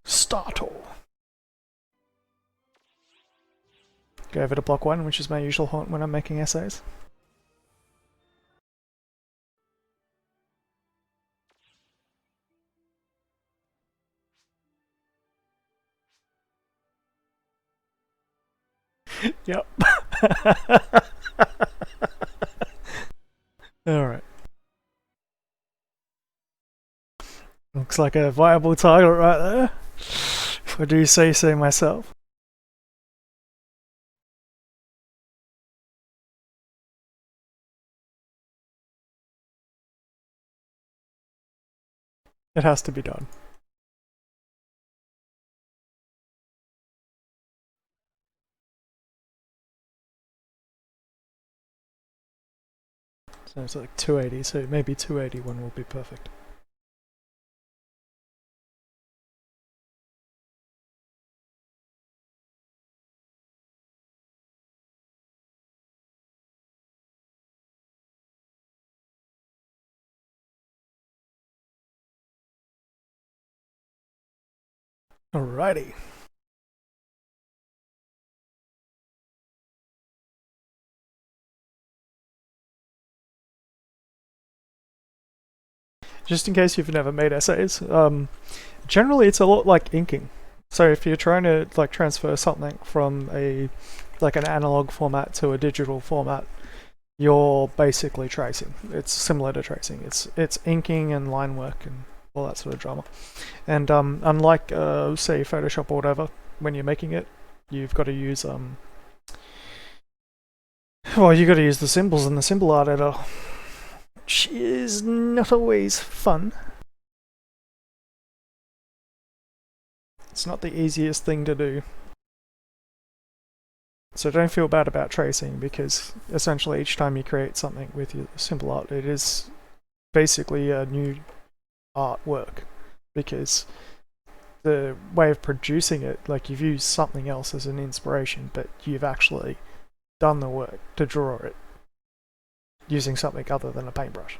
Startle. Go over to block 1, which is my usual haunt when I'm making essays. Yep. Alright. Looks like a viable target right there, if I do say so myself. It has to be done. So it's like 280, so maybe 281 will be perfect. Alrighty. Just in case you've never made essays, generally it's a lot like inking. So if you're trying to like transfer something from an analog format to a digital format, you're basically tracing. It's similar to tracing. It's inking and line work and all that sort of drama. And unlike say Photoshop or whatever, when you're making it, you've got to use the symbols in the symbol art editor, which is not always fun. It's not the easiest thing to do. So don't feel bad about tracing, because essentially each time you create something with your symbol art, it is basically a new artwork, because the way of producing it, like you've used something else as an inspiration, but you've actually done the work to draw it using something other than a paintbrush.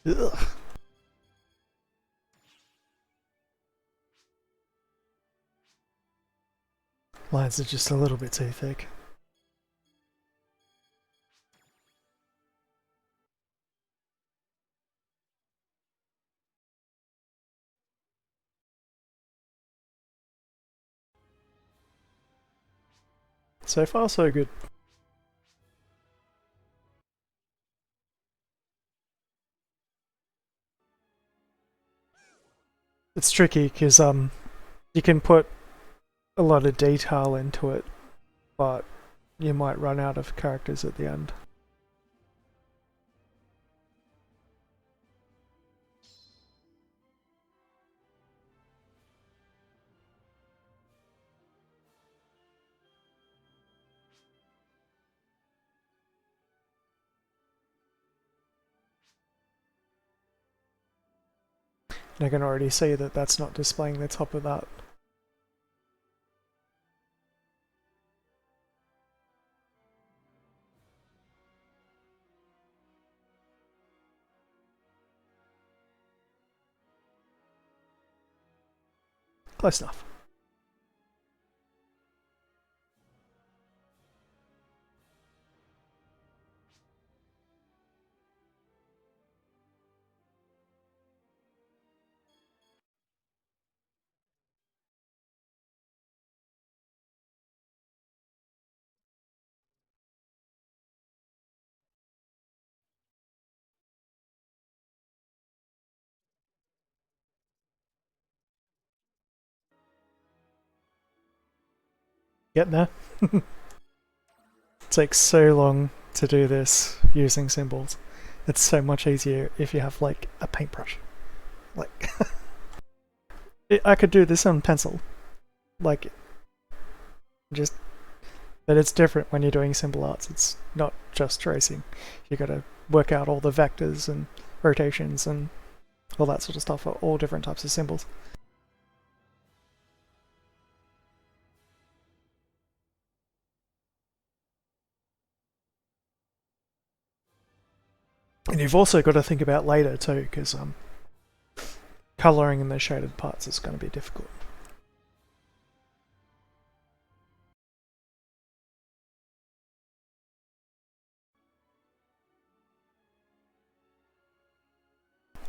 Ugh. Lines are just a little bit too thick. So far, so good. It's tricky because you can put a lot of detail into it, but you might run out of characters at the end. And I can already see that that's not displaying the top of that. Close enough. Getting there. It takes so long to do this using symbols. It's so much easier if you have like a paintbrush. Like I could do this on pencil Like, just that it's different when you're doing symbol arts. It's not just tracing. You got to work out all the vectors and rotations and all that sort of stuff for all different types of symbols. And you've also got to think about later too, because colouring in the shaded parts is going to be difficult.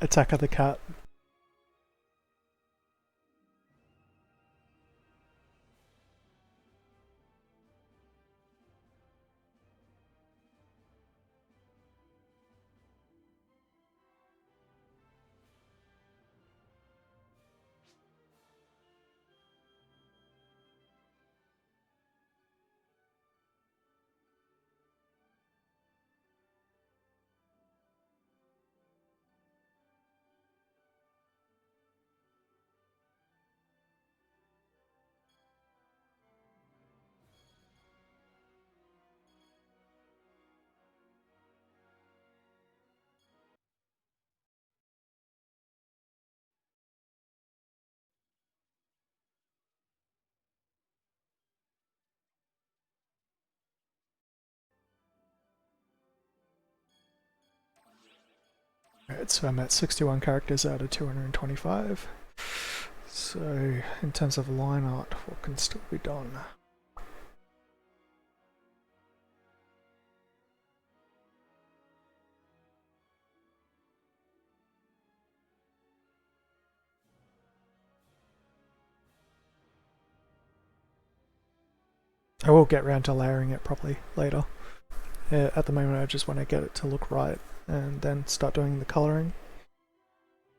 Attack of the Cat. Alright, so I'm at 61 characters out of 225. So, in terms of line art, what can still be done? I will get around to layering it properly later. At the moment I just want to get it to look right and then start doing the colouring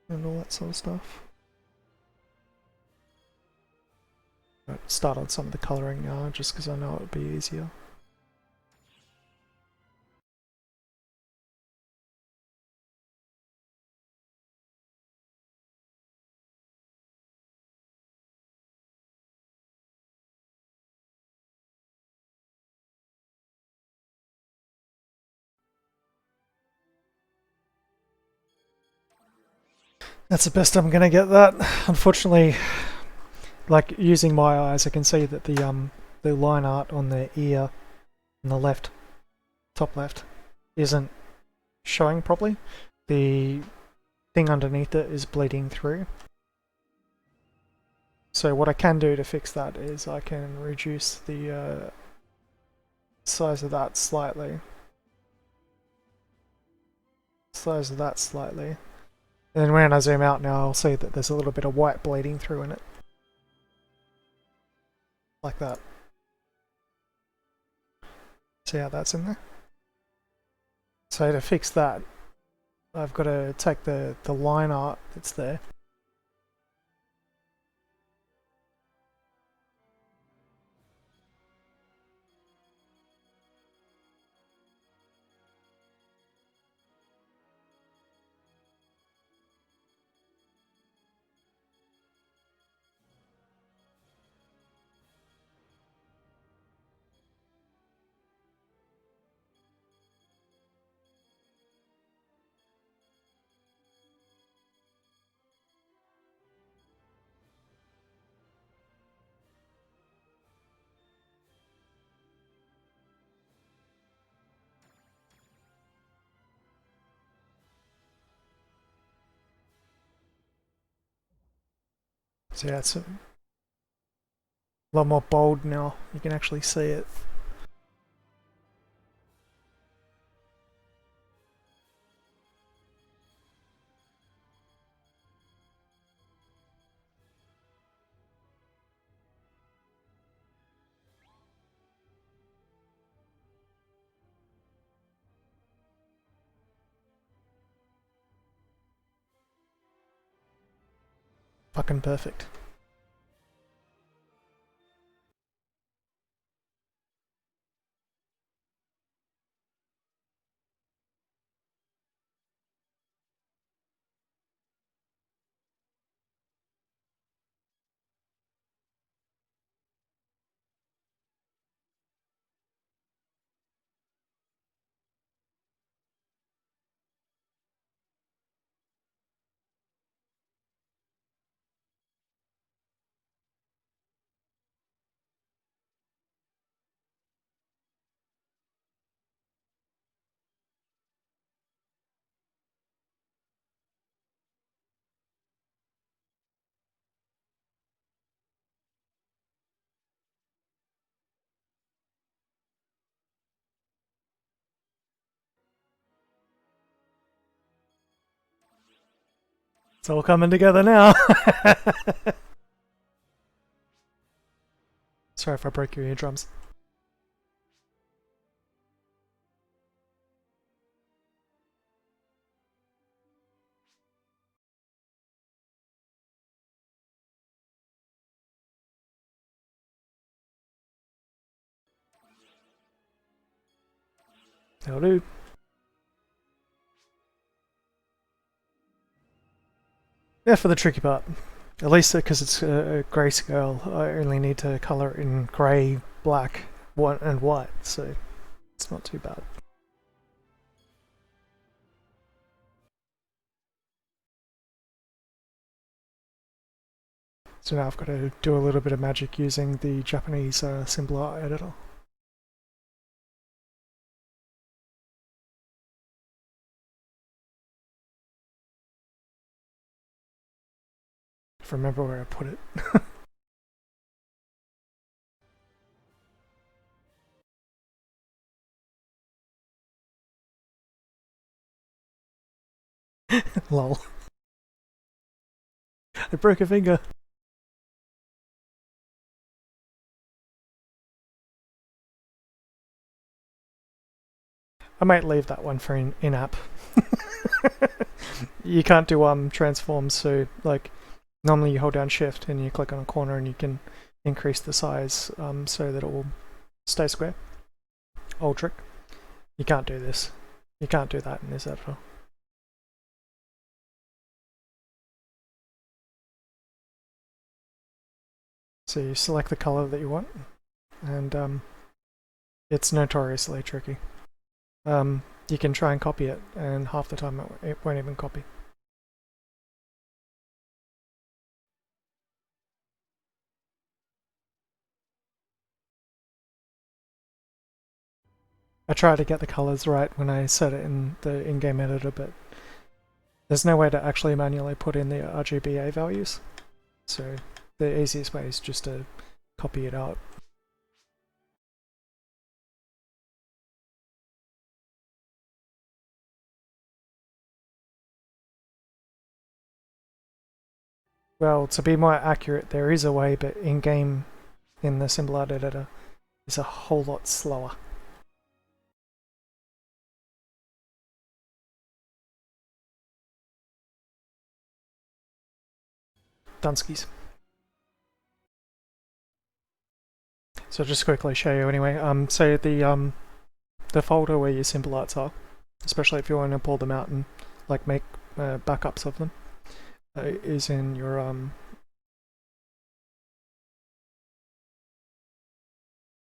and all that sort of stuff. But start on some of the colouring just because I know it would be easier. That's the best I'm gonna get that. Unfortunately, like using my eyes, I can see that the line art on the ear on the left, top left, isn't showing properly. The thing underneath it is bleeding through. So what I can do to fix that is I can reduce the size of that slightly. Size of that slightly. And then when I zoom out now, I'll see that there's a little bit of white bleeding through in it. Like that. See how that's in there? So to fix that, I've got to take the line art that's there. So yeah, it's a lot more bold now. You can actually see it. Fucking perfect. It's all coming together now. Sorry if I broke your eardrums. That'll do. Yeah, for the tricky part. At least because it's a grayscale, I only need to colour it in grey, black, white and white, so it's not too bad. So now I've got to do a little bit of magic using the Japanese symbol art editor. If I remember where I put it. Lol. I broke a finger. I might leave that one for in-app. You can't do transforms, so like normally you hold down shift and you click on a corner and you can increase the size so that it will stay square. Old trick. You can't do this. You can't do that in this editor. So you select the color that you want, and it's notoriously tricky. You can try and copy it, and half the time it won't even copy. I try to get the colors right when I set it in the in-game editor, but there's no way to actually manually put in the RGBA values. So the easiest way is just to copy it out. Well, to be more accurate, there is a way, but in-game, in the symbol art editor, is a whole lot slower. Dunskies. So just quickly show you anyway. So the folder where your symbol arts are, especially if you want to pull them out and like make backups of them, is in your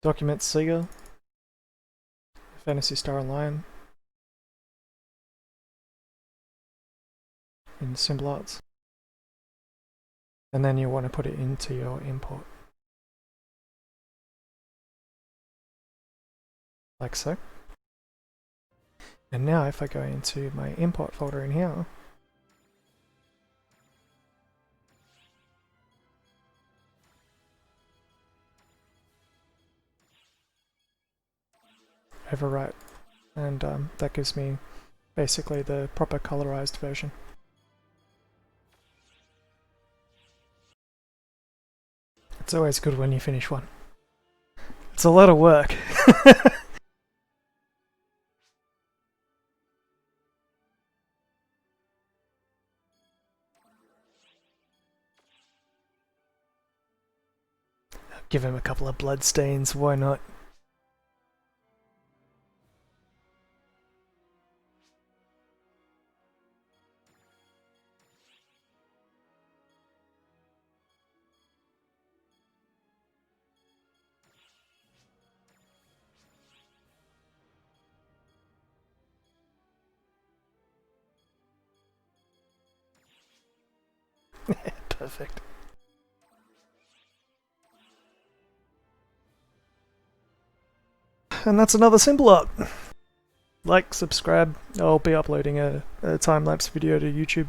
Documents Sega, Phantasy Star Online, in symbol arts, and then you want to put it into your import, like so. And now if I go into my import folder in here, overwrite, and that gives me basically the proper colorized version. It's always good when you finish one. It's a lot of work. Give him a couple of blood stains, why not? Perfect. And that's another symbol art. Like, subscribe. I'll be uploading a time-lapse video to YouTube.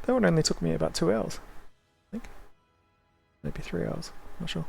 That one only took me about 2 hours, I think. Maybe 3 hours, not sure.